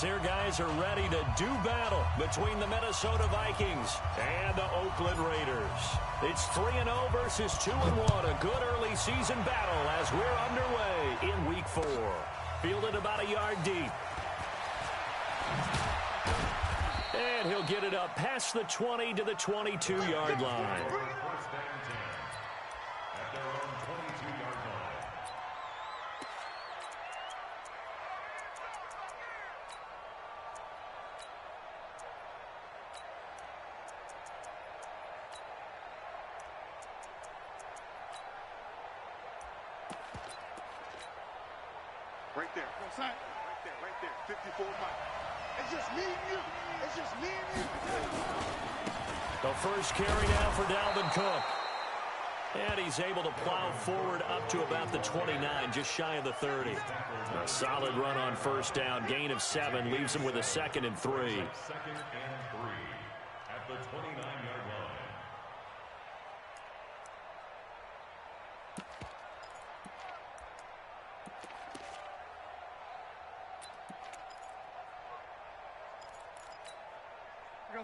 Here, guys, are ready to do battle between the Minnesota Vikings and the Oakland Raiders. It's 3-0 versus 2-1, a good early season battle as we're underway in Week 4. Fielded about a yard deep. And he'll get it up past the 20 to the 22-yard line. Right there. Right there. 54 miles. It's just me and you. It's just me and you. The first carry now for Dalvin Cook. And he's able to plow forward up to about the 29, just shy of the 30. A solid run on first down. Gain of 7 leaves him with a 2nd and 3. 2nd and 3 at the 29-yard line.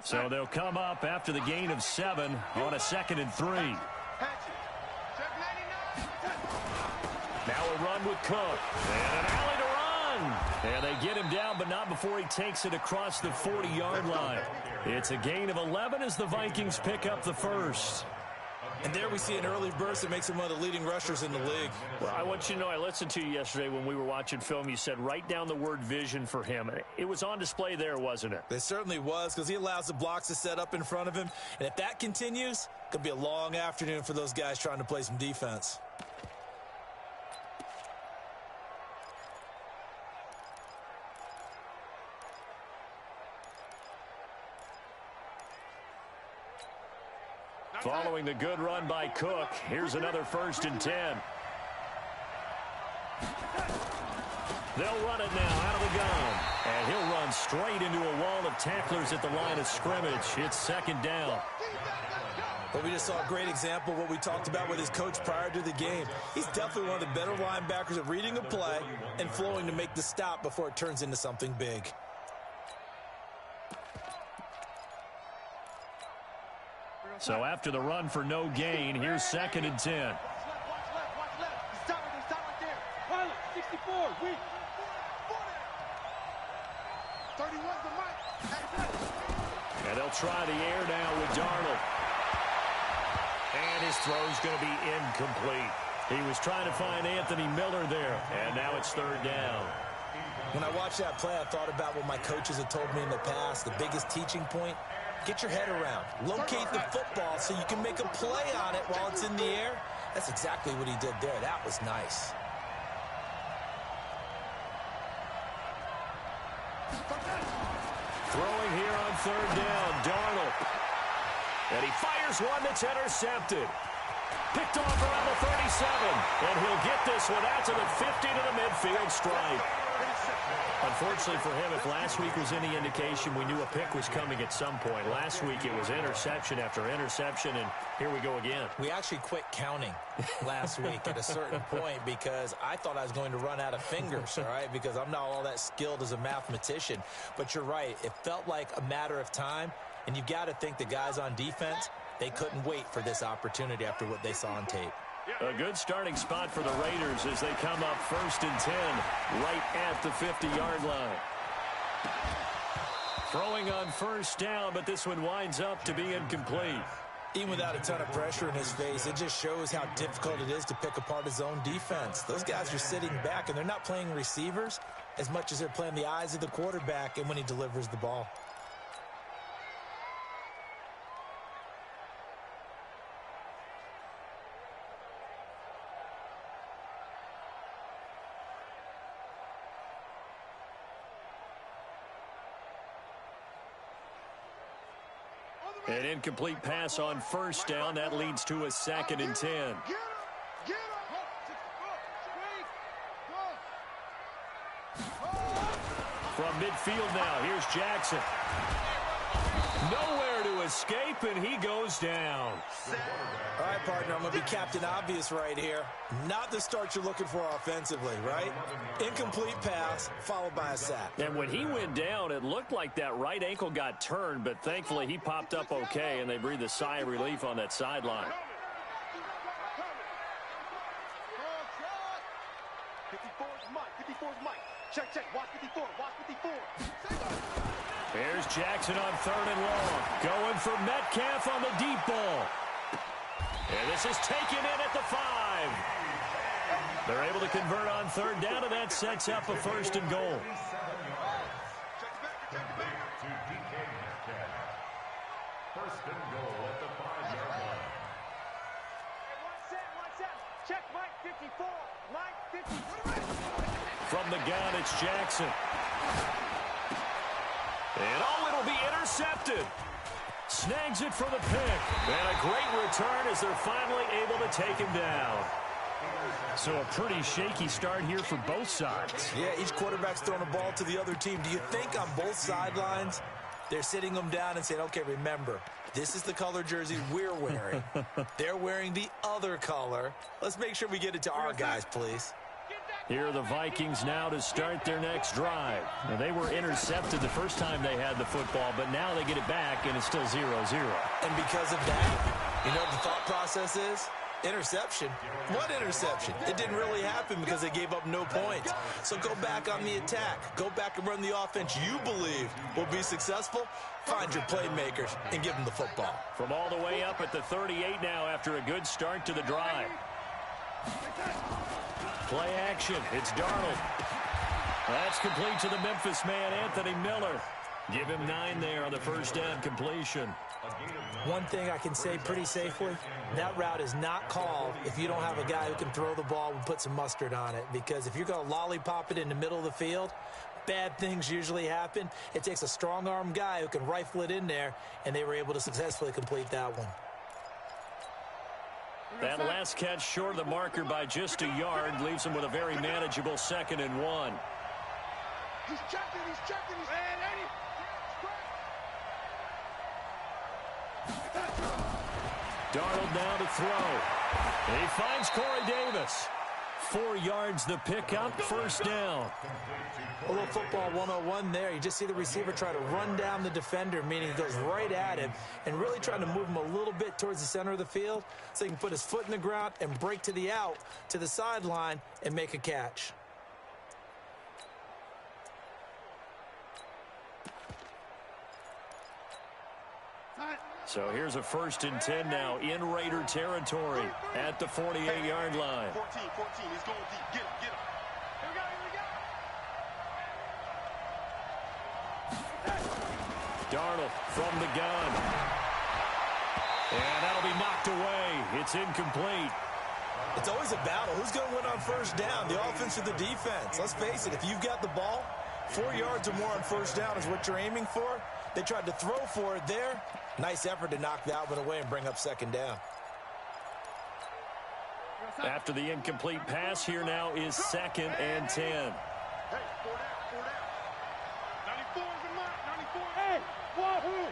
So they'll come up after the gain of 7 on a 2nd and 3. Now a run with Cook. And an alley to run. And they get him down, but not before he takes it across the 40-yard line. It's a gain of 11 as the Vikings pick up the first. And there we see an early burst that makes him one of the leading rushers in the league. Well, I want you to know, I listened to you yesterday when we were watching film. You said write down the word vision for him. It was on display there, wasn't it? It certainly was, because he allows the blocks to set up in front of him. And if that continues, it could be a long afternoon for those guys trying to play some defense. Following the good run by Cook, here's another 1st and 10. They'll run it now out of the gun. And he'll run straight into a wall of tacklers at the line of scrimmage. It's 2nd down. But we just saw a great example of what we talked about with his coach prior to the game. He's definitely one of the better linebackers at reading a play and flowing to make the stop before it turns into something big. So after the run for no gain, here's 2nd and 10. Watch left. Stop right there. Pilot, 64. Weak. 31's the mic. And they'll try the air now with Darnold. And his throw's going to be incomplete. He was trying to find Anthony Miller there. And now it's 3rd down. When I watched that play, I thought about what my coaches had told me in the past. The biggest teaching point: get your head around. Locate the football so you can make a play on it while it's in the air. That's exactly what he did there. That was nice. Throwing here on 3rd down, Darnold. And he fires one that's intercepted. Picked off around the 37. And he'll get this one out to the 50 to the midfield stripe. Unfortunately for him, if last week was any indication, we knew a pick was coming at some point. Last week it was interception after interception, and here we go again. We actually quit counting last week at a certain point because I thought I was going to run out of fingers, all right, because I'm not all that skilled as a mathematician. But you're right. It felt like a matter of time, and you've got to think the guys on defense, they couldn't wait for this opportunity after what they saw on tape. A good starting spot for the Raiders as they come up 1st and 10 right at the 50-yard line. Throwing on 1st down, but this one winds up to be incomplete. Even without a ton of pressure in his face, it just shows how difficult it is to pick apart his own defense. Those guys are sitting back, and they're not playing receivers as much as they're playing the eyes of the quarterback and when he delivers the ball. An incomplete pass on 1st down. That leads to a 2nd and 10. From midfield now, here's Jackson. Nowhere to escape, and he goes down. All right, partner, I'm going to be Captain Obvious right here. Not the start you're looking for offensively, right? Incomplete pass, followed by a sack. And when he went down, it looked like that right ankle got turned, but thankfully he popped up okay, and they breathed a sigh of relief on that sideline. 54's Mike. 54's Mike. Check. Watch 54. Watch 54. Here's Jackson on 3rd and long. Going for Metcalf on the deep ball. And this is taken in at the 5. They're able to convert on 3rd down, and that sets up a 1st and goal. To BKsBC. 1st and goal at the 5-yard line. One set. Check Mike 54. Mike 54. From the gun, it's Jackson. And it'll be intercepted. Snags it for the pick. And a great return as they're finally able to take him down. So a pretty shaky start here for both sides. Yeah, each quarterback's throwing a ball to the other team. Do you think on both sidelines they're sitting them down and saying, okay, remember, this is the color jersey we're wearing. They're wearing the other color. Let's make sure we get it to our guys, please. Here are the Vikings now to start their next drive. Now, they were intercepted the first time they had the football, but now they get it back, and it's still 0-0. And because of that, you know what the thought process is? Interception. What interception? It didn't really happen because they gave up no points. So go back on the attack. Go back and run the offense you believe will be successful. Find your playmakers and give them the football. From all the way up at the 38 now after a good start to the drive. Play action. It's Darnold. That's complete to the Memphis man, Anthony Miller. Give him 9 there on the first down completion. One thing I can say pretty safely, that route is not called if you don't have a guy who can throw the ball and put some mustard on it. Because if you're going to lollipop it in the middle of the field, bad things usually happen. It takes a strong-arm guy who can rifle it in there, and they were able to successfully complete that one. That last catch short of the marker by just a yard leaves him with a very manageable 2nd and 1. He's checking. Darnold now to throw. He finds Corey Davis. 4 yards the pickup, first down. A little football 101 there. You just see the receiver try to run down the defender, meaning he goes right at him and really trying to move him a little bit towards the center of the field so he can put his foot in the ground and break to the out, to the sideline, and make a catch. So here's a 1st and 10 now in Raider territory at the 48-yard line. 14. He's going deep. Get him. Here we go. Darnold from the gun. And that'll be knocked away. It's incomplete. It's always a battle. Who's going to win on first down, the offense or the defense? Let's face it, if you've got the ball, 4 yards or more on first down is what you're aiming for. They tried to throw for it there. Nice effort to knock that one away and bring up 2nd down. After the incomplete pass, here now is 2nd and 10. Hey, 4 down. 94 is the mark. 94. Hey, wahoo!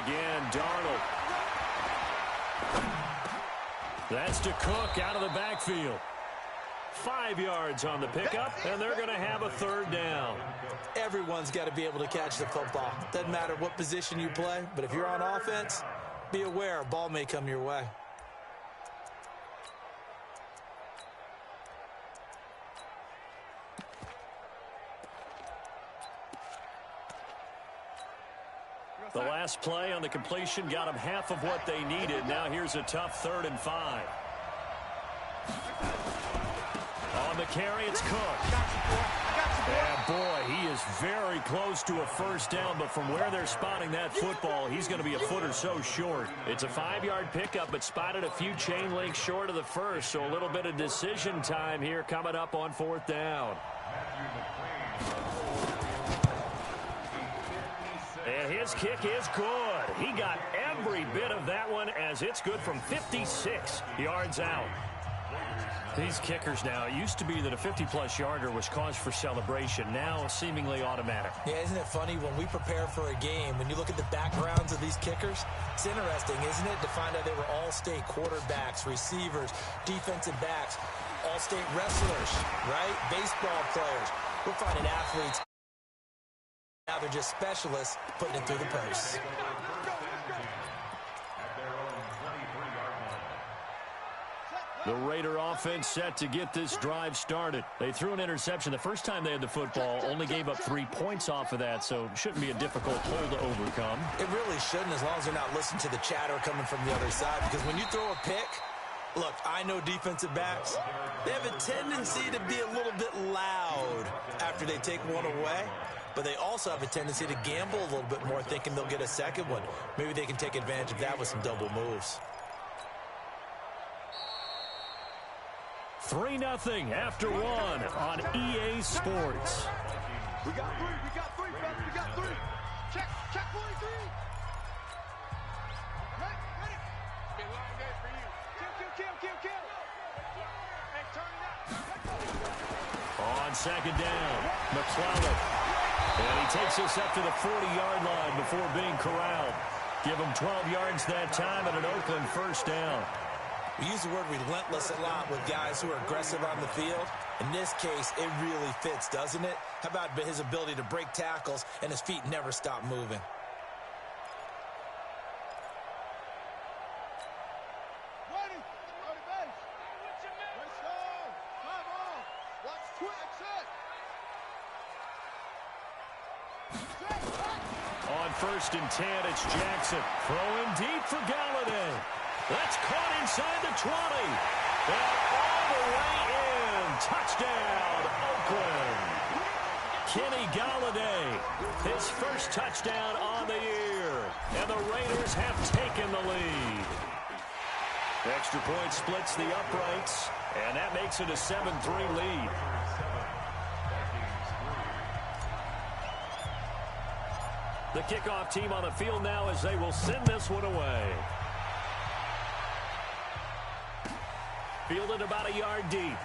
Again, Darnold. That's to Cook out of the backfield. 5 yards on the pickup, and they're going to have a 3rd down. Everyone's got to be able to catch the football. Doesn't matter what position you play, but if you're on offense, be aware a ball may come your way. The last play on the completion got them half of what they needed. Now here's a tough 3rd and 5. On the carry, it's Cook. Yeah, boy, he is very close to a first down, but from where they're spotting that football, he's going to be a foot or so short. It's a 5-yard pickup, but spotted a few chain links short of the first, so a little bit of decision time here coming up on 4th down. And his kick is good. He got every bit of that one as it's good from 56 yards out. These kickers now, it used to be that a 50-plus yarder was cause for celebration. Now, seemingly automatic. Yeah, isn't it funny when we prepare for a game, when you look at the backgrounds of these kickers, it's interesting, isn't it, to find out they were all-state quarterbacks, receivers, defensive backs, all-state wrestlers, right? Baseball players. We're finding athletes. Now they're just specialists putting it through the posts. The Raider offense set to get this drive started. They threw an interception the first time they had the football, only gave up 3 points off of that, so shouldn't be a difficult hole to overcome. It really shouldn't, as long as they're not listening to the chatter coming from the other side, because when you throw a pick, look, I know defensive backs, they have a tendency to be a little bit loud after they take one away, but they also have a tendency to gamble a little bit more, thinking they'll get a second one. Maybe they can take advantage of that with some double moves. 3-0 after one on EA Sports. We got three, fellas. We got three. Check 43. Ready. Been a long day for you. Kill. Hey, turn it up. On second down, McClellan. And he takes us up to the 40-yard line before being corralled. Give him 12 yards that time and an Oakland first down. We use the word relentless a lot with guys who are aggressive on the field. In this case, it really fits, doesn't it? How about his ability to break tackles and his feet never stop moving? Ready, base. Let's go. Come on. Watch twitch it. On 1st and 10, it's Jackson. Throwing deep for Galladay. That's caught inside the 20. And all the way in. Touchdown, Oakland. Kenny Galladay, his first touchdown on the year. And the Raiders have taken the lead. Extra point splits the uprights. And that makes it a 7-3 lead. The kickoff team on the field now as they will send this one away. Fielded about a yard deep.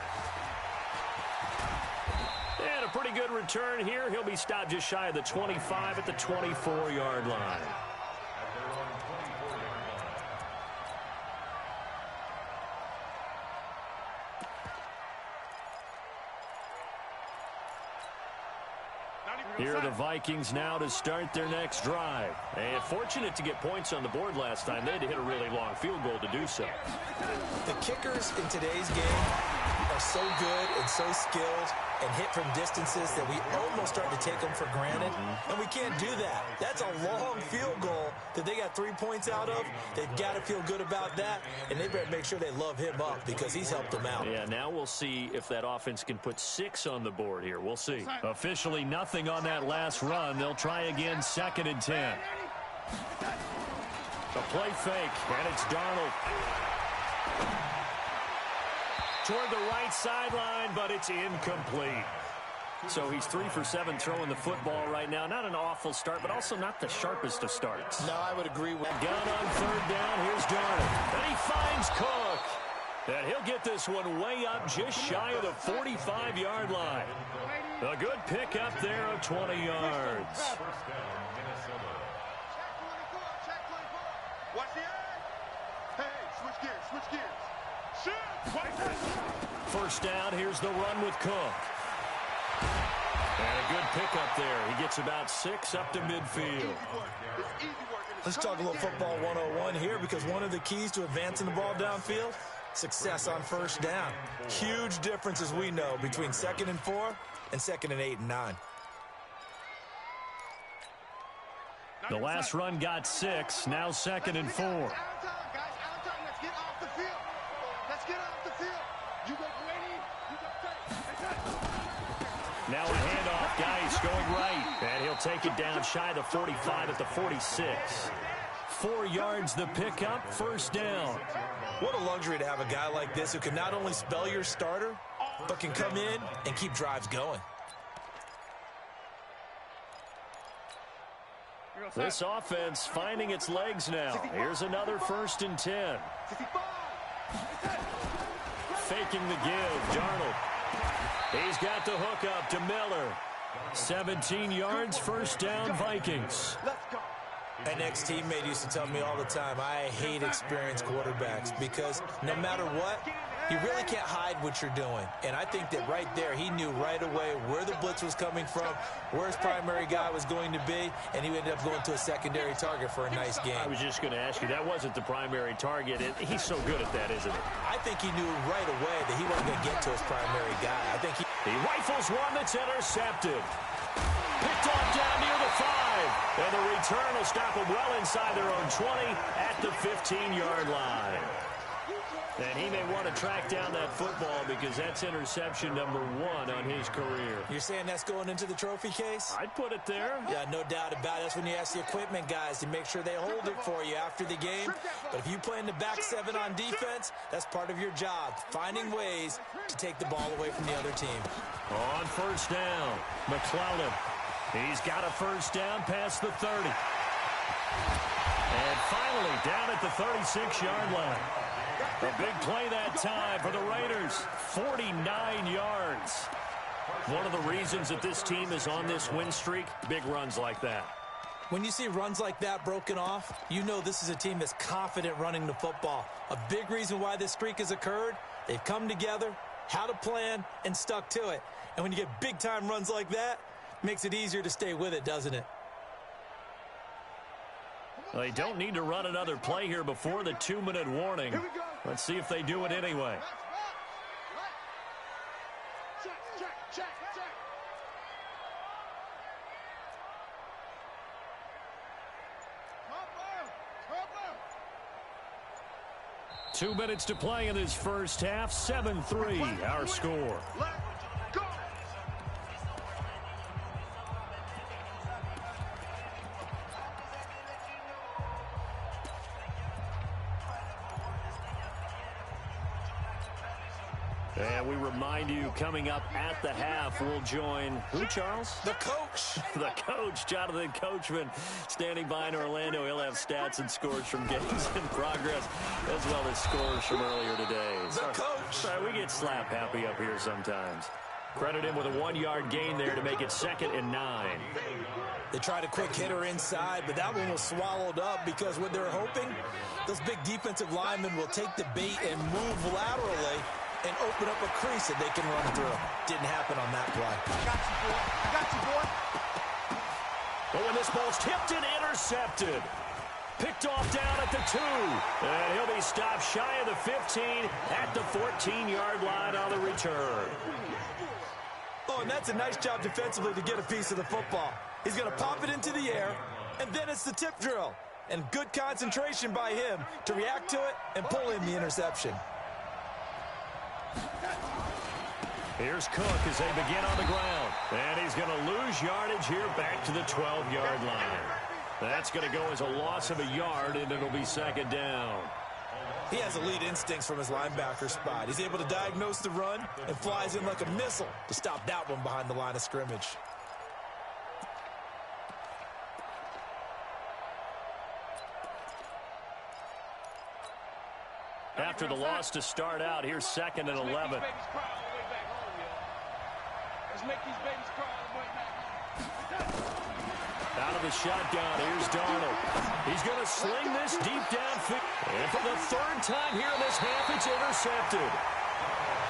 And a pretty good return here. He'll be stopped just shy of the 25 at the 24-yard line. Here are the Vikings now to start their next drive. And fortunate to get points on the board last time. They had to hit a really long field goal to do so. The kickers in today's game are so good and so skilled and hit from distances that we almost start to take them for granted. And we can't do that. That's a long field goal that they got 3 points out of. They've got to feel good about that. And they better make sure they love him up because he's helped them out. Yeah, now we'll see if that offense can put 6 on the board here. We'll see. Officially nothing on that last run. They'll try again 2nd and 10. The play fake, and it's Darnold. Toward the right sideline, but it's incomplete. So he's 3 for 7 throwing the football right now. Not an awful start, but also not the sharpest of starts. No, I would agree with that. Gun on 3rd down. Here's Darnold. And he finds Cook. And he'll get this one way up just shy of the 45-yard line. A good pickup there of 20 yards. Watch the eye. Hey, switch gears. Shoot. First down, here's the run with Cook. And a good pickup there. He gets about 6 up to midfield. Let's talk a little football 101 here, because one of the keys to advancing the ball downfield, success on 1st down. Huge difference, as we know, between 2nd and 4 and 2nd and 8 and 9. The last run got 6. Now 2nd and 4. Let's get off the field. You go ready. You go take. Now a handoff. Geis going right. And he'll take it down shy of the 45 at the 46. 4 yards the pickup. 1st down. What a luxury to have a guy like this who can not only spell your starter, but can come in and keep drives going. This offense finding its legs now. Here's another 1st and 10. faking the give. Darnold. He's got the hook up to Miller. 17 yards, first down, Vikings. An ex-teammate used to tell me all the time, I hate experienced quarterbacks because no matter what, you really can't hide what you're doing. And I think that right there, he knew right away where the blitz was coming from, where his primary guy was going to be, and he ended up going to a secondary target for a nice game. I was just going to ask you, that wasn't the primary target. He's so good at that, isn't he? I think he knew right away that he wasn't going to get to his primary guy. I think he rifles one that's intercepted. Picked off down near the 5. And the return will stop them well inside their own 20 at the 15-yard line. And he may want to track down that football because that's interception number 1 on his career. You're saying that's going into the trophy case? I'd put it there. Yeah, no doubt about it. That's when you ask the equipment guys to make sure they hold it for you after the game. But if you play in the back 7 on defense, that's part of your job, finding ways to take the ball away from the other team. On first down, McClellan. He's got a first down past the 30. And finally down at the 36-yard line. A big play that time for the Raiders. 49 yards. One of the reasons that this team is on this win streak, big runs like that. When you see runs like that broken off, you know this is a team that's confident running the football. A big reason why this streak has occurred, they've come together, had a plan, and stuck to it. And when you get big-time runs like that, it makes it easier to stay with it, doesn't it? Well, they don't need to run another play here before the 2-minute warning. Let's see if they do it anyway. Check. 2 minutes to play in this first half. 7-3, our score. And we remind you, coming up at the half, we'll join who, Charles? The coach. The coach, Jonathan Coachman, standing by in Orlando. He'll have stats and scores from games in progress, as well as scores from earlier today. The coach. Sorry, we get slap happy up here sometimes. Credit him with a 1-yard gain there to make it 2nd and 9. They tried a quick hitter inside, but that one was swallowed up because what they're hoping, those big defensive linemen will take the bait and move laterally and open up a crease that they can run through. Didn't happen on that play. I got you, boy. But when this ball's tipped and intercepted, picked off down at the 2. And he'll be stopped shy of the 15 at the 14-yard line on the return. Oh, and that's a nice job defensively to get a piece of the football. He's going to pop it into the air, and then it's the tip drill. And good concentration by him to react to it and pull in the interception. Here's Cook as they begin on the ground. And he's going to lose yardage here back to the 12-yard line. That's going to go as a loss of a yard, and it'll be 2nd down. He has elite instincts from his linebacker spot. He's able to diagnose the run and flies in like a missile to stop that one behind the line of scrimmage. After the loss to start out, here's 2nd and 11. Let's make these babies cry all the way back. Out of the shotgun, here's Darnold. He's going to sling this deep downfield. And for the 3rd time here in this half, it's intercepted.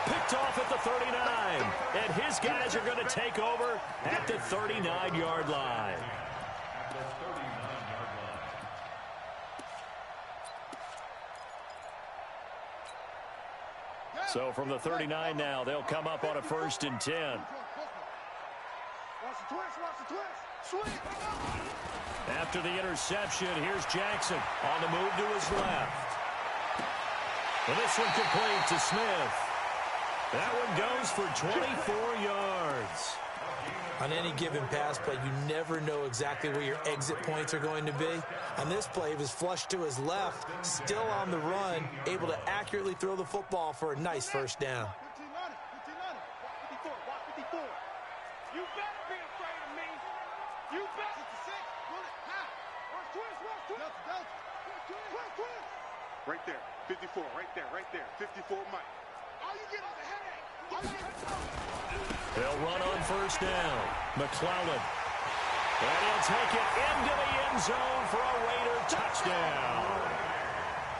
Picked off at the 39. And his guys are going to take over at the 39-yard line. So from the 39 now, they'll come up on a 1st and 10. Watch the twist. After the interception, here's Jackson on the move to his left. And this one complete to Smith. That one goes for 24 yards. On any given pass play, you never know exactly where your exit points are going to be. On this play, he was flushed to his left, still on the run, able to accurately throw the football for a nice 1st down. 54. You better be afraid of me. You better. 66. Twist. Right there. 54. Right there. 54, Mike. They'll run on first down. McClellan. And he'll take it into the end zone for a Raider touchdown.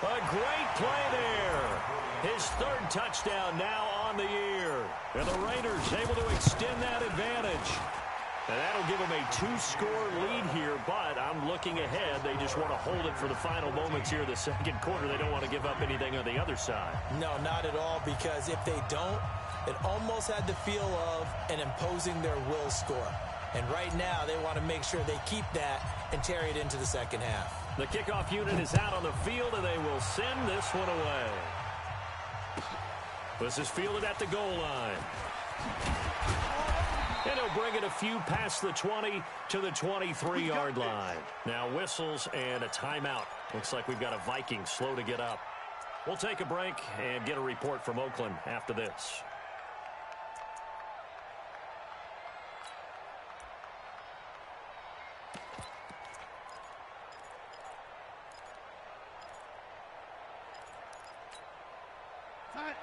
A great play there. His third touchdown now on the year. And the Raiders able to extend that advantage. And that'll give them a 2-score lead here, but I'm looking ahead. They just want to hold it for the final moments here of the second quarter. They don't want to give up anything on the other side. No, not at all, because if they don't, it almost had the feel of an imposing their will score. And right now, they want to make sure they keep that and carry it into the second half. The kickoff unit is out on the field, and they will send this one away. This is fielded at the goal line. And he'll bring it a few past the 20 to the 23-yard line. Now whistles and a timeout. Looks like we've got a Viking slow to get up. We'll take a break and get a report from Oakland after this.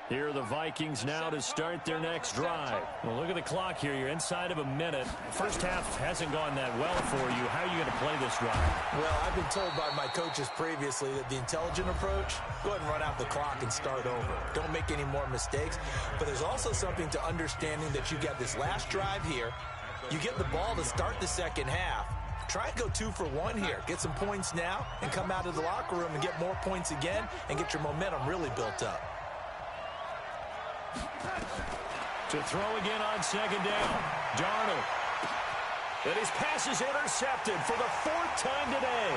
Here are the Vikings now to start their next drive. Well, look at the clock here. You're inside of a minute. First half hasn't gone that well for you. How are you going to play this drive? Well, I've been told by my coaches previously that the intelligent approach, go ahead and run out the clock and start over. Don't make any more mistakes. But there's also something to understanding that you get this last drive here. You get the ball to start the second half. Try and go 2 for 1 here. Get some points now and come out of the locker room and get more points again and get your momentum really built up. To throw again on second down. Darnold. And his pass is intercepted for the 4th time today.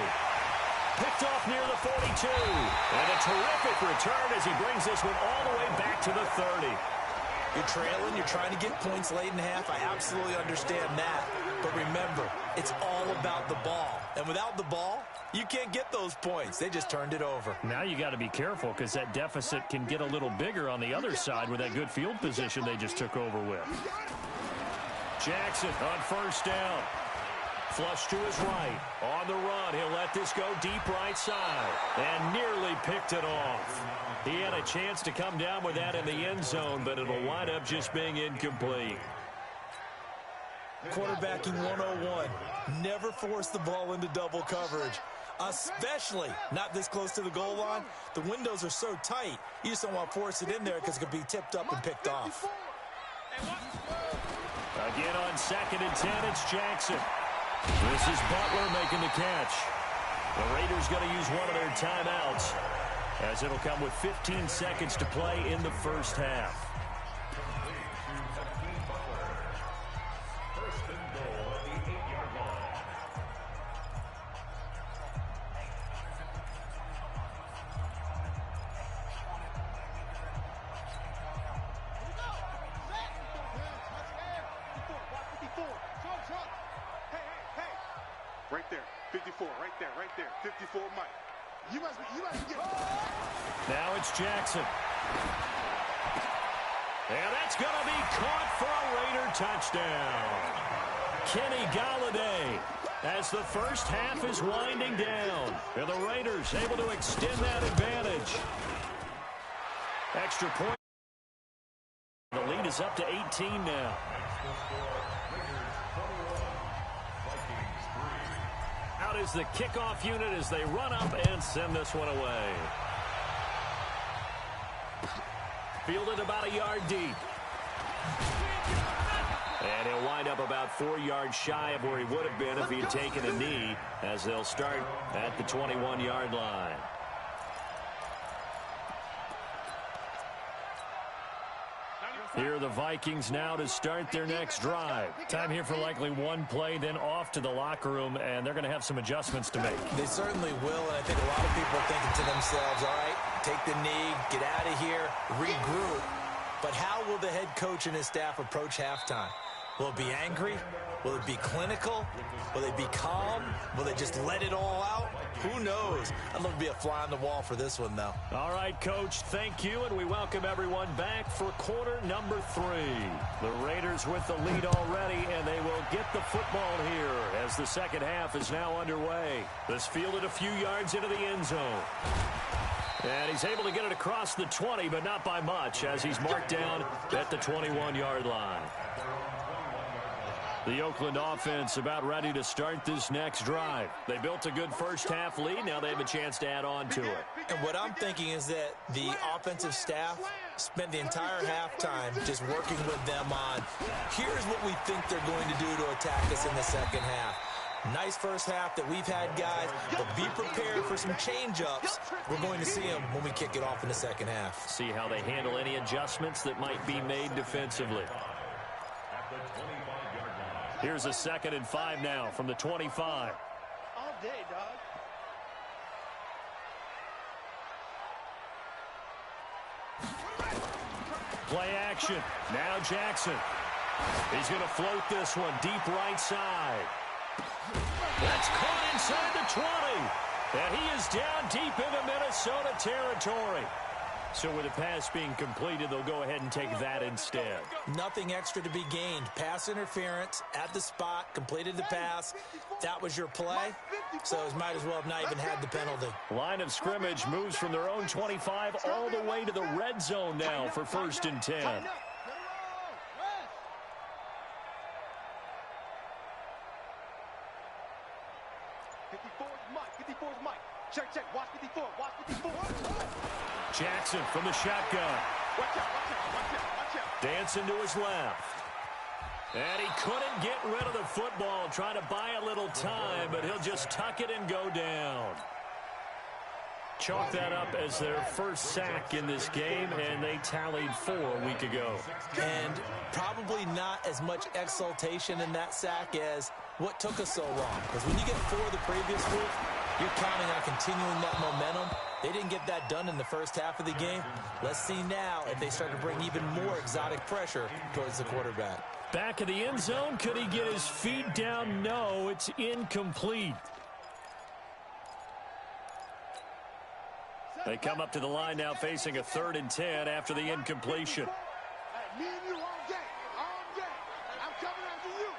Picked off near the 42. And a terrific return as he brings this one all the way back to the 30. You're trailing. You're trying to get points late in half. I absolutely understand that. But remember, it's all about the ball. And without the ball, you can't get those points. They just turned it over. Now you got to be careful because that deficit can get a little bigger on the other side with that good field position they just took over with. Jackson on first down. Flush to his right. On the run, he'll let this go deep right side. And nearly picked it off. He had a chance to come down with that in the end zone, but it'll wind up just being incomplete. Quarterbacking 101. Never force the ball into double coverage, especially not this close to the goal line. The windows are so tight, you just don't want to force it in there because it could be tipped up and picked off. Again on 2nd and 10, it's Jackson. This is Butler making the catch. The Raiders going to use one of their timeouts, as it'll come with 15 seconds to play in the first half. Right there, 54, right there, 54, Mike. You must get it. Now it's Jackson. And that's going to be caught for a Raider touchdown. Kenny Galladay, as the first half is winding down. And the Raiders able to extend that advantage. Extra point. The lead is up to 18 now. Out is the kickoff unit as they run up and send this one away. Fielded about a yard deep. And he'll wind up about 4 yards shy of where he would have been if he had taken a knee, as they'll start at the 21-yard line. Here are the Vikings now to start their next drive. Time here for likely one play, then off to the locker room, and they're going to have some adjustments to make. They certainly will, and I think a lot of people are thinking to themselves, all right, take the knee, get out of here, regroup. But how will the head coach and his staff approach halftime? Will it be angry? Will it be clinical? Will they be calm? Will they just let it all out? Who knows? I'd love to be a fly on the wall for this one, though. All right, Coach, thank you, and we welcome everyone back for quarter number 3. The Raiders with the lead already, and they will get the football here as the second half is now underway. This fielded a few yards into the end zone. And he's able to get it across the 20, but not by much, as he's marked down at the 21-yard line. The Oakland offense about ready to start this next drive. They built a good first-half lead. Now they have a chance to add on to it. And what I'm thinking is that the offensive staff spent the entire halftime just working with them on, here's what we think they're going to do to attack us in the second half. Nice first half that we've had, guys, but be prepared for some change-ups. We're going to see them when we kick it off in the second half. See how they handle any adjustments that might be made defensively. Here's a 2nd and 5 now from the 25. All day, dog. Play action. Now Jackson. He's going to float this one deep right side. That's caught inside the 20. And he is down deep into Minnesota territory. So with the pass being completed, they'll go ahead and take that instead. Nothing extra to be gained. Pass interference at the spot, completed the pass. That was your play. So it might as well have not even had the penalty. Line of scrimmage moves from their own 25 all the way to the red zone now for 1st and 10. 54's Mike. Check. Watch 54. Watch 54. Jackson from the shotgun. Watch out. Dancing to his left. And he couldn't get rid of the football, trying to buy a little time, but he'll just tuck it and go down. Chalk that up as their first sack in this game, and they tallied 4 a week ago. And probably not as much exultation in that sack as what took us so long. Because when you get 4 the previous week, you're counting on continuing that momentum. They didn't get that done in the first half of the game. Let's see now if they start to bring even more exotic pressure towards the quarterback. Back of the end zone, could he get his feet down? No, it's incomplete. They come up to the line now facing a 3rd and 10 after the incompletion. Hey, me and you all day. I'm coming after you.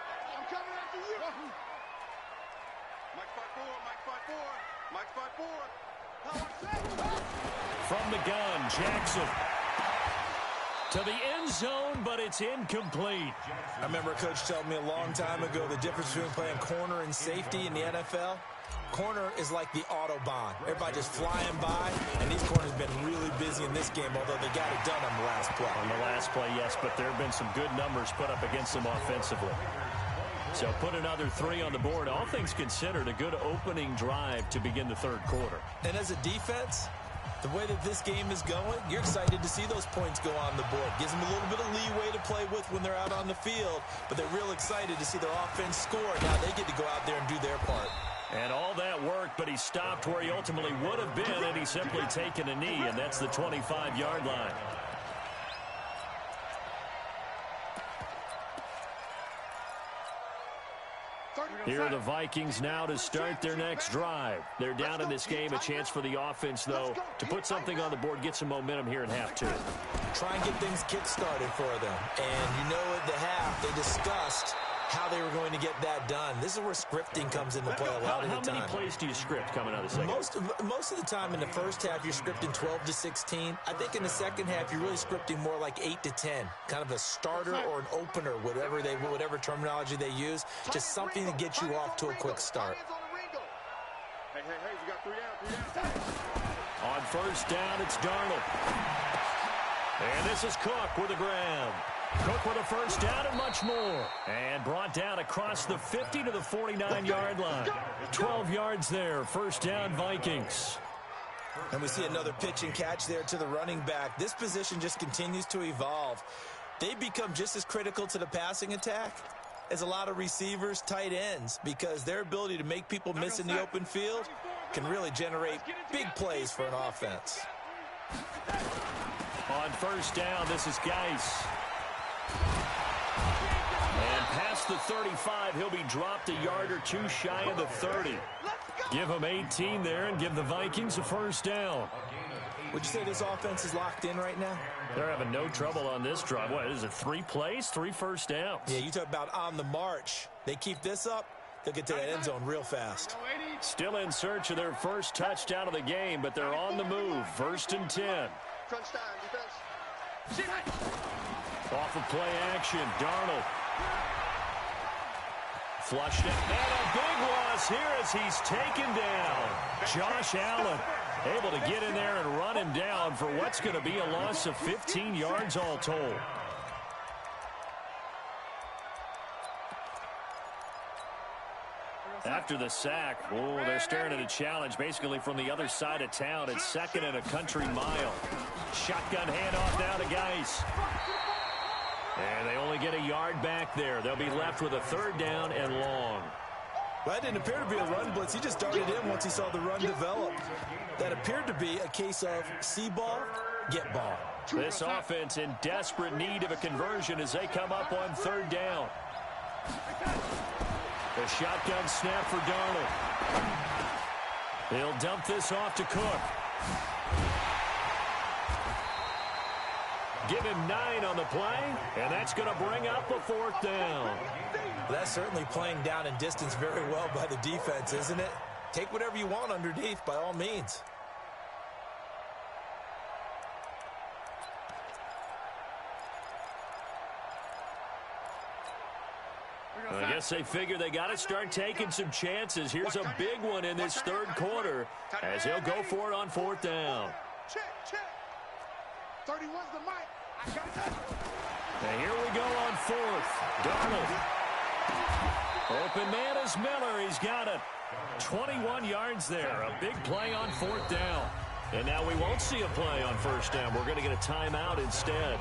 Mike 5'4". From the gun, Jackson. To the end zone, but it's incomplete. I remember a coach told me a long time ago the difference between playing corner and safety in the NFL. Corner is like the Autobahn. Everybody just flying by, and these corners have been really busy in this game, although they got it done on the last play. On the last play, yes, but there have been some good numbers put up against them offensively. So put another 3 on the board. All things considered, a good opening drive to begin the 3rd quarter. And as a defense, the way that this game is going, you're excited to see those points go on the board. Gives them a little bit of leeway to play with when they're out on the field, but they're real excited to see their offense score. Now they get to go out there and do their part. And all that worked, but he stopped where he ultimately would have been, and he's simply taken a knee, and that's the 25-yard line. Here are the Vikings now to start their next drive. They're down in this game. A chance for the offense, though, to put something on the board, get some momentum here in half 2. Try and get things kick-started for them. And you know at the half, they discussed how they were going to get that done. This is where scripting comes into play a lot of the time. How many plays do you script coming out of the second? Most of the time in the first half, you're scripting 12 to 16. I think in the second half, you're really scripting more like 8 to 10. Kind of a starter or an opener, whatever terminology they use. Just something to get you off to a quick start. Hey, we got 3 out. On first down, it's Darnold. And this is Cook with a grab. Cook with a first down and much more. And brought down across the 50 to the 49-yard line. 12 yards there. First down, Vikings. And we see another pitch and catch there to the running back. This position just continues to evolve. They become just as critical to the passing attack as a lot of receivers, tight ends, because their ability to make people miss in the open field can really generate big plays for an offense. On first down, this is Geis. And past the 35, he'll be dropped a yard or 2 shy of the 30. Give him 18 there and give the Vikings a first down. Would you say this offense is locked in right now? They're having no trouble on this drive. What is it, 3 plays, 3 first downs? Yeah, you talk about on the march. They keep this up, They'll get to that end zone real fast. Still in search of their first touchdown of the game, but they're on the move. 1st and 10. Crunch time, defense. Off of play action, Darnold. Flushed it, and a big loss here as he's taken down. Josh Allen able to get in there and run him down for what's going to be a loss of 15 yards all told. After the sack, they're staring at a challenge basically from the other side of town. It's 2nd and a country mile. Shotgun handoff now to Geis. And they only get a yard back there. They'll be left with a 3rd down and long. Well, that didn't appear to be a run blitz. He just darted in once he saw the run develop. That appeared to be a case of see ball, get ball. This offense in desperate need of a conversion as they come up on 3rd down. The shotgun snap for Darnold. He'll dump this off to Cook. Give him 9 on the play, and that's going to bring up a 4th down. That's certainly playing down in distance very well by the defense, isn't it? Take whatever you want underneath, by all means. I guess they figure they got to start taking some chances. Here's a big one in this 3rd quarter as he'll go for it on 4th down. Check. 31's the mic. I got that. And here we go on 4th. Darnold. Open man is Miller. He's got it. 21 yards there. A big play on 4th down. And now we won't see a play on 1st down. We're going to get a timeout instead.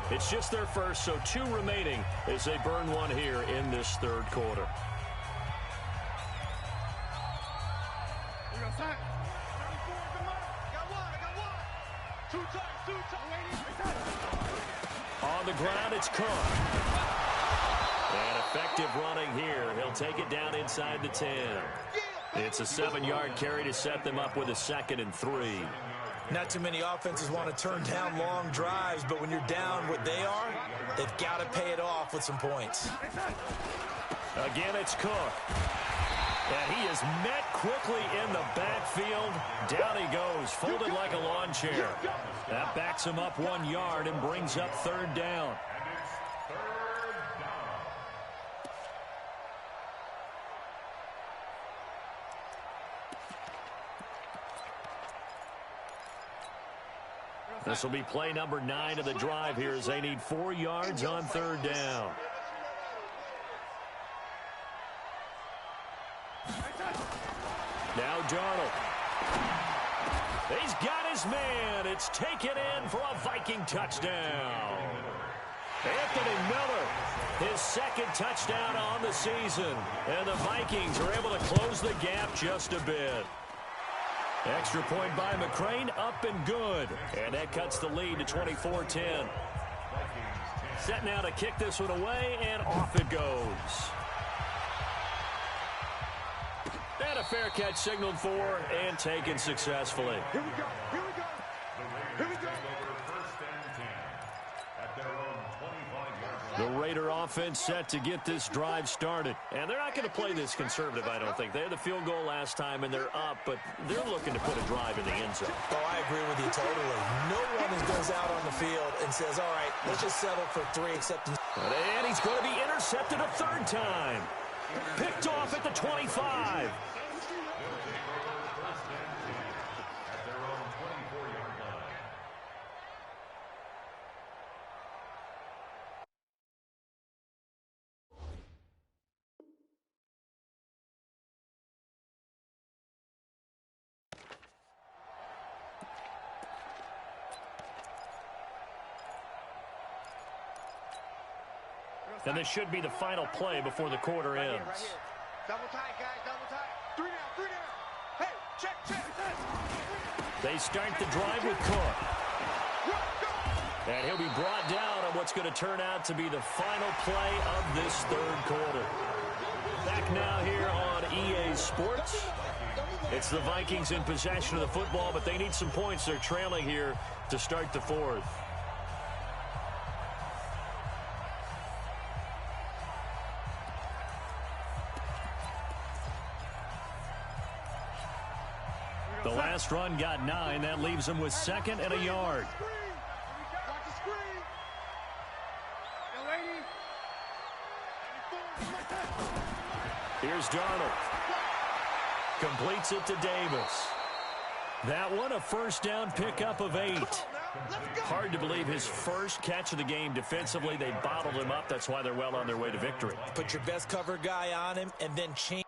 It's just their first, so 2 remaining as they burn one here in this 3rd quarter. We got sack. 34's the mic. I got one. 2 times. On the ground, it's Cook. And effective running here. He'll take it down inside the 10. It's a 7-yard carry to set them up with a 2nd and 3. Not too many offenses want to turn down long drives, but when you're down what they are, they've got to pay it off with some points. Again, it's Cook. And he is met quickly in the backfield. Down he goes, folded like a lawn chair. That backs him up 1 yard and brings up 3rd down. This will be play number 9 of the drive here as they need 4 yards on 3rd down. Now Darnold. He's got his man. It's taken in for a Viking touchdown. Anthony Miller, his 2nd touchdown on the season. And the Vikings are able to close the gap just a bit. Extra point by McCrane, up and good. And that cuts the lead to 24-10. Set now to kick this one away, and off it goes. And a fair catch signaled for and taken successfully. Here we go. The Raider offense set to get this drive started. And they're not going to play this conservative, I don't think. They had the field goal last time, and they're up, but they're looking to put a drive in the end zone. Oh, I agree with you totally. No one goes out on the field and says, all right, let's just settle for 3, except... And he's going to be intercepted a 3rd time. Picked off at the 25. And this should be the final play before the quarter ends. Right here. Double tight, guys. Double tight. 3 down. Hey, check. They start the drive with Cook. And he'll be brought down on what's going to turn out to be the final play of this 3rd quarter. Back now here on EA Sports. It's the Vikings in possession of the football, but they need some points. They're trailing here to start the 4th. The last run got 9. That leaves him with 2nd and a yard. Watch the screen. Here's Darnold. Completes it to Davis. That one a first down pickup of 8. Hard to believe his first catch of the game defensively. They bottled him up. That's why they're well on their way to victory. Put your best cover guy on him and then change.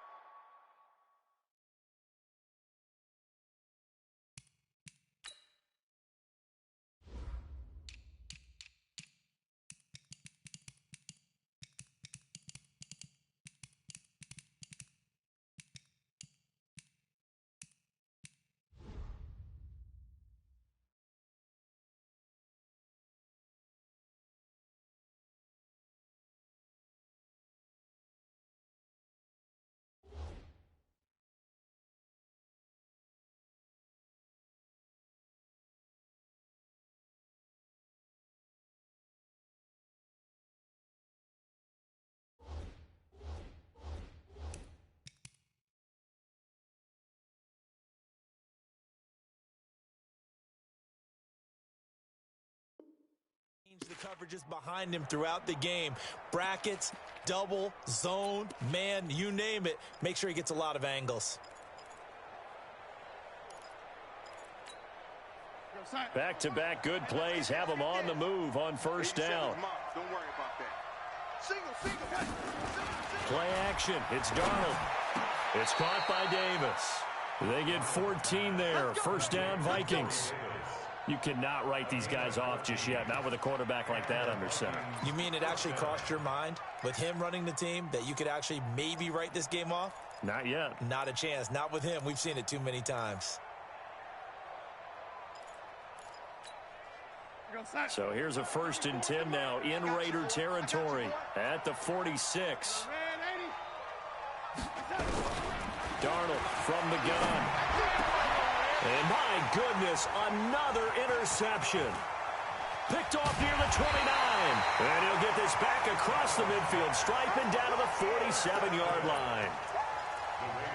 The coverages behind him throughout the game. Brackets, double, zone, man, you name it. Make sure he gets a lot of angles. Back-to-back good plays have him on the move on first down. Don't worry about that. Single. Play action. It's Darnold. It's caught by Davis. They get 14 there. First down, Vikings. You cannot write these guys off just yet, not with a quarterback like that under center. You mean it actually crossed your mind with him running the team that you could actually maybe write this game off? Not yet. Not a chance. Not with him. We've seen it too many times. So here's a 1st and 10 now in Raider territory at the 46. Darnold from the gun. And my goodness, another interception. Picked off near the 29. And he'll get this back across the midfield stripe and down to the 47-yard line.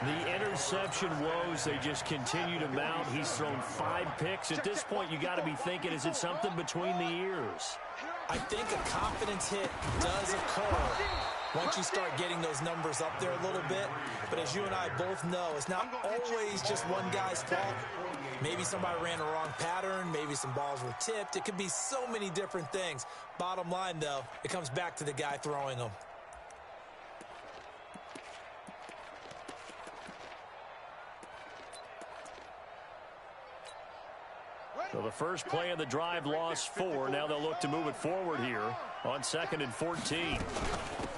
The interception woes, they just continue to mount. He's thrown 5 picks. At this point, you got to be thinking, is it something between the ears? I think a confidence hit does occur once you start getting those numbers up there a little bit. But as you and I both know, it's not always just one guy's fault. Maybe somebody ran a wrong pattern. Maybe some balls were tipped. It could be so many different things. Bottom line, though, it comes back to the guy throwing them. So the first play of the drive lost 4. Now they'll look to move it forward here on 2nd and 14.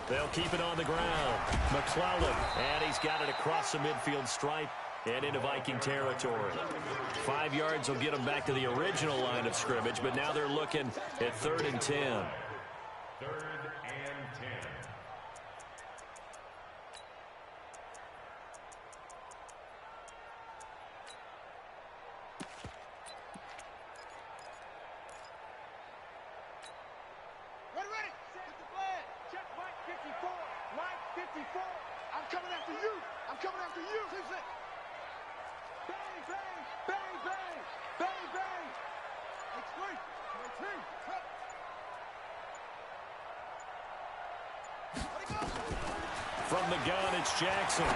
They'll keep it on the ground. McClellan, and he's got it across the midfield stripe and into Viking territory. 5 yards will get them back to the original line of scrimmage, but now they're looking at 3rd and 10. 3rd and 10. Ready. Set the flag. Check Mike 54. Mike 54. I'm coming after you. Bang, bang, bang, bang, bang, bang. Explain. From the gun, it's Jackson.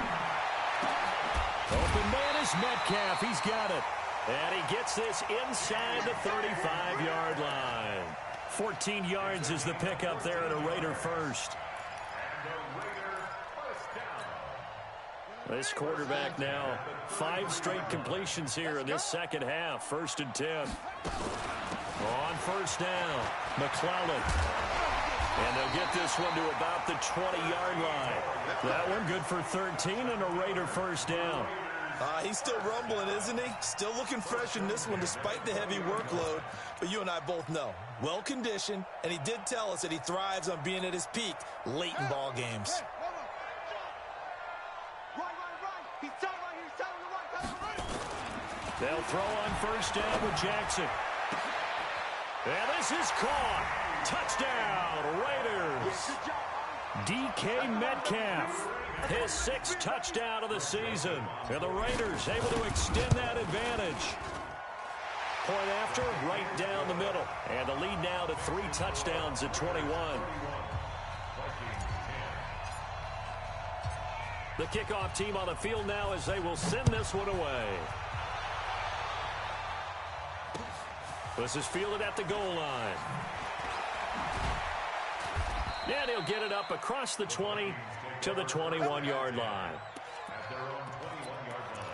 Open man is Metcalf. He's got it. And he gets this inside the 35-yard line. 14 yards is the pickup there at a Raider first. This quarterback now 5 straight completions here in this second half. 1st and 10. On first down, McClellan. And they'll get this one to about the 20-yard line. That one good for 13 and a Raider first down. He's still rumbling, isn't he? Still looking fresh in this one despite the heavy workload. But you and I both know, well-conditioned, and he did tell us that he thrives on being at his peak late in ball games. They'll throw on first down with Jackson. And this is caught. Touchdown, Raiders. DK Metcalf, his 6th touchdown of the season. And the Raiders able to extend that advantage. Point after, right down the middle. And the lead now to 3 touchdowns at 21. The kickoff team on the field now as they will send this one away. This is fielded at the goal line. And he'll get it up across the 20 to the 21-yard line. At their own 21-yard line.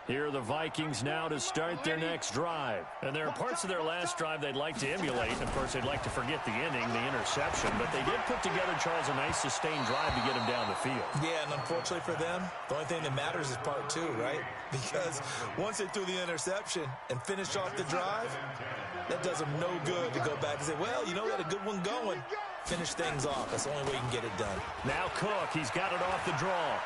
Here are the Vikings now to start their next drive. And there are parts of their last drive they'd like to emulate. And, of course, they'd like to forget the ending, the interception. But they did put together, Charles, a nice sustained drive to get him down the field. Yeah, and unfortunately for them, the only thing that matters is part 2, right? Because once they threw the interception and finished off the drive, that does them no good to go back and say, well, you know, we had a good one going. Finish things off. That's the only way you can get it done. Now Cook, he's got it off the draw.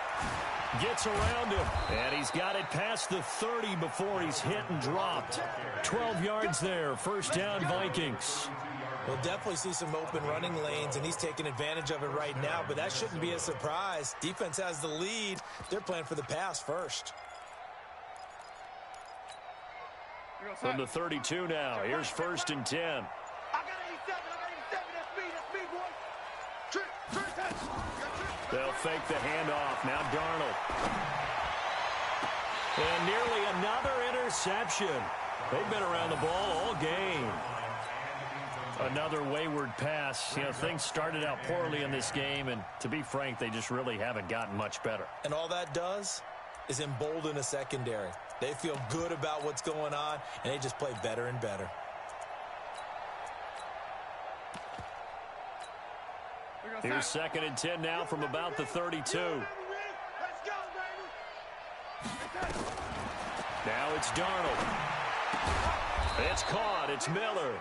Gets around him, and he's got it past the 30 before he's hit and dropped. 12 yards there, first down Vikings. We'll definitely see some open running lanes, and he's taking advantage of it right now, but that shouldn't be a surprise. Defense has the lead. They're playing for the pass first. From the 32 now, here's 1st and 10. I got 87, that's me, boy. Trick, They'll fake the handoff. Now Darnold. And nearly another interception. They've been around the ball all game. Another wayward pass. You know, things started out poorly in this game, and to be frank, they just really haven't gotten much better. And all that does is embolden a secondary. They feel good about what's going on, and they just play better and better. Here's 2nd and 10 now from about the 32. Let's go, baby. Now it's Darnold. It's caught. It's Miller.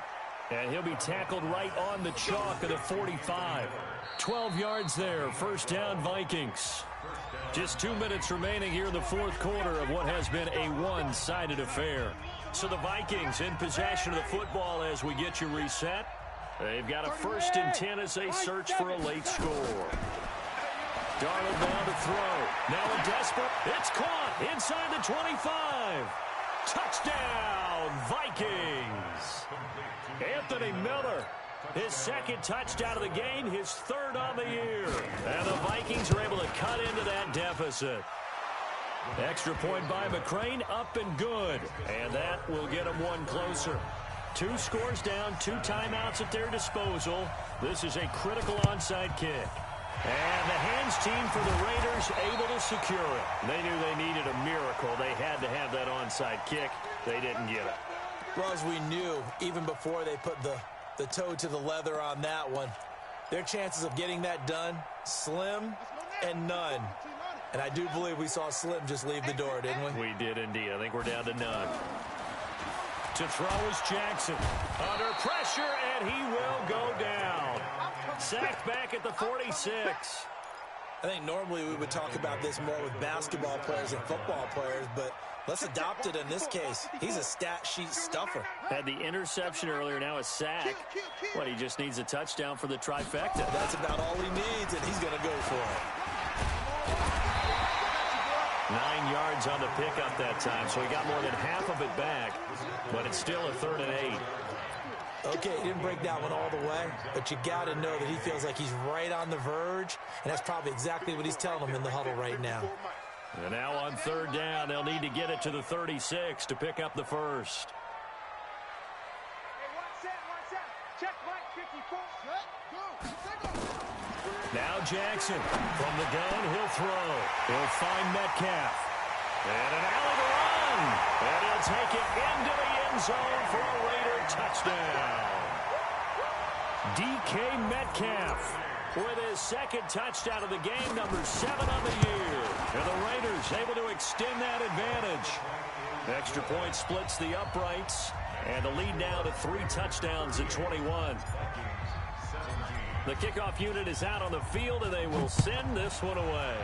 And he'll be tackled right on the chalk of the 45. 12 yards there. First down, Vikings. Just 2 minutes remaining here in the 4th quarter of what has been a one-sided affair. So the Vikings in possession of the football as we get you reset. They've got a 1st and 10 as they search for a late score. Darnold down to throw. Now a desperate. It's caught inside the 25. Touchdown, Vikings. Anthony Miller, his 2nd touchdown of the game, his 3rd on the year. And the Vikings are able to cut into that deficit. Extra point by McCrane, up and good. And that will get them one closer. 2 scores down, 2 timeouts at their disposal. This is a critical onside kick. And the hands team for the Raiders able to secure it. They knew they needed a miracle. They had to have that onside kick. They didn't get it. Well, as we knew, even before they put the toe to the leather on that one, their chances of getting that done, slim and none. And I do believe we saw Slim just leave the door, didn't we? We did indeed. I think we're down to none. To throw is Jackson. Under pressure, and he will go down. Sacked back at the 46. I think normally we would talk about this more with basketball players and football players, but let's adopt it in this case. He's a stat sheet stuffer. Had the interception earlier, now a sack. What, he just needs a touchdown for the trifecta. That's about all he needs, and he's going to go for it. 9 yards on the pickup that time, so he got more than half of it back, but it's still a 3rd and 8. Okay, he didn't break that one all the way, but you got to know that he feels like he's right on the verge, and that's probably exactly what he's telling them in the huddle right now. And now on 3rd down, they'll need to get it to the 36 to pick up the first. Now Jackson from the gun, he'll throw. He'll find Metcalf. And an alley to run. And he'll take it into the end zone for a Raider touchdown. DK Metcalf with his 2nd touchdown of the game, number 7 on the year. And the Raiders able to extend that advantage. Extra point splits the uprights. And the lead now to 3 touchdowns at 21. The kickoff unit is out on the field, and they will send this one away.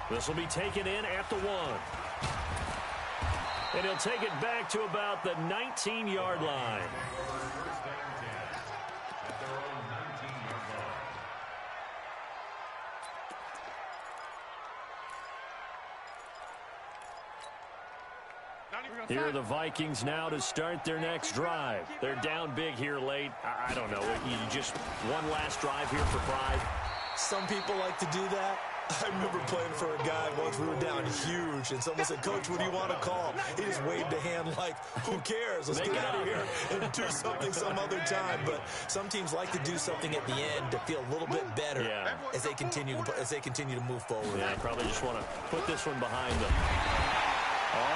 This will be taken in at the 1. And he'll take it back to about the 19-yard line. First and 10 at their own 19-yard line. Here are the Vikings now to start their next drive. They're down big here late. I don't know. You just one last drive here for pride. Some people like to do that. I remember playing for a guy once. We were down huge, and someone said, "Coach, what do you want to call?" He just waved a hand like, "Who cares? Let's get out of here and do something some other time." But some teams like to do something at the end to feel a little bit better as they continue to move forward. Yeah, probably just want to put this one behind them.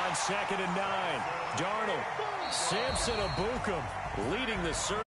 On 2nd and 9, Darnold, Samson Abukum leading the search.